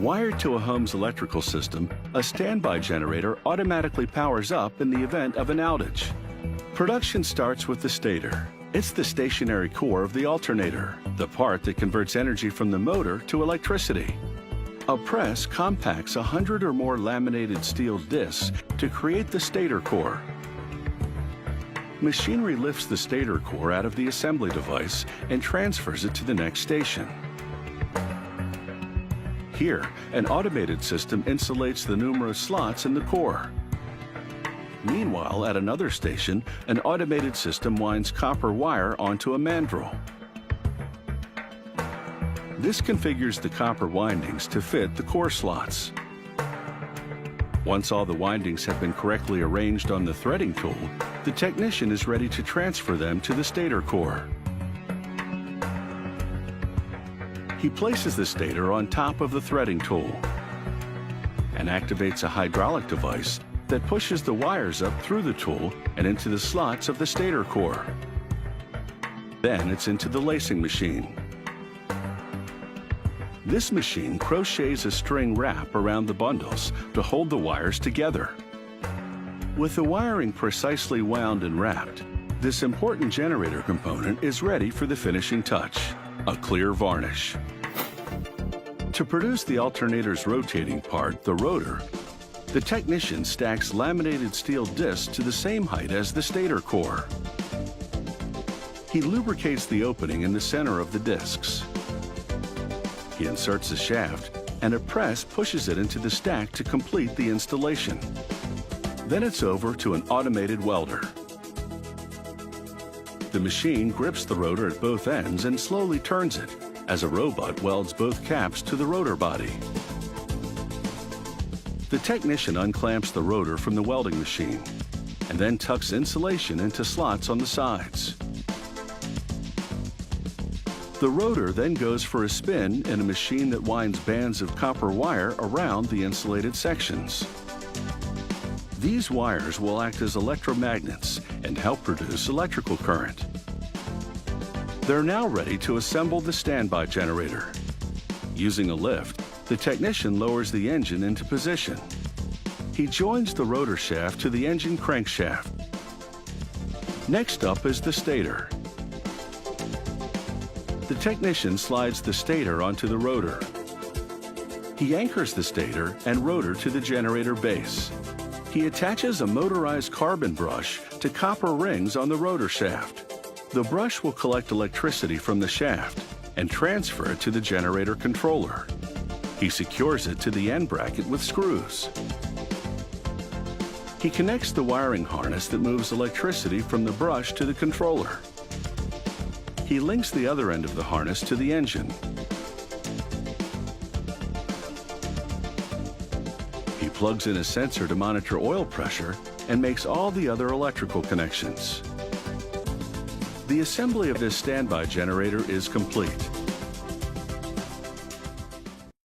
Wired to a home's electrical system, a standby generator automatically powers up in the event of an outage. Production starts with the stator. It's the stationary core of the alternator, the part that converts energy from the motor to electricity. A press compacts 100 or more laminated steel discs to create the stator core. Machinery lifts the stator core out of the assembly device and transfers it to the next station. Here, an automated system insulates the numerous slots in the core. Meanwhile, at another station, an automated system winds copper wire onto a mandrel. This configures the copper windings to fit the core slots. Once all the windings have been correctly arranged on the threading tool, the technician is ready to transfer them to the stator core. He places the stator on top of the threading tool and activates a hydraulic device that pushes the wires up through the tool and into the slots of the stator core. Then it's into the lacing machine. This machine crochets a string wrap around the bundles to hold the wires together. With the wiring precisely wound and wrapped, this important generator component is ready for the finishing touch, a clear varnish. To produce the alternator's rotating part, the rotor, the technician stacks laminated steel discs to the same height as the stator core. He lubricates the opening in the center of the discs. He inserts a shaft, and a press pushes it into the stack to complete the installation. Then it's over to an automated welder. The machine grips the rotor at both ends and slowly turns it, as a robot welds both caps to the rotor body. The technician unclamps the rotor from the welding machine and then tucks insulation into slots on the sides. The rotor then goes for a spin in a machine that winds bands of copper wire around the insulated sections. These wires will act as electromagnets and help produce electrical current. They're now ready to assemble the standby generator. Using a lift, the technician lowers the engine into position. He joins the rotor shaft to the engine crankshaft. Next up is the stator. The technician slides the stator onto the rotor. He anchors the stator and rotor to the generator base. He attaches a motorized carbon brush to copper rings on the rotor shaft. The brush will collect electricity from the shaft and transfer it to the generator controller. He secures it to the end bracket with screws. He connects the wiring harness that moves electricity from the brush to the controller. He links the other end of the harness to the engine. He plugs in a sensor to monitor oil pressure and makes all the other electrical connections. The assembly of this standby generator is complete.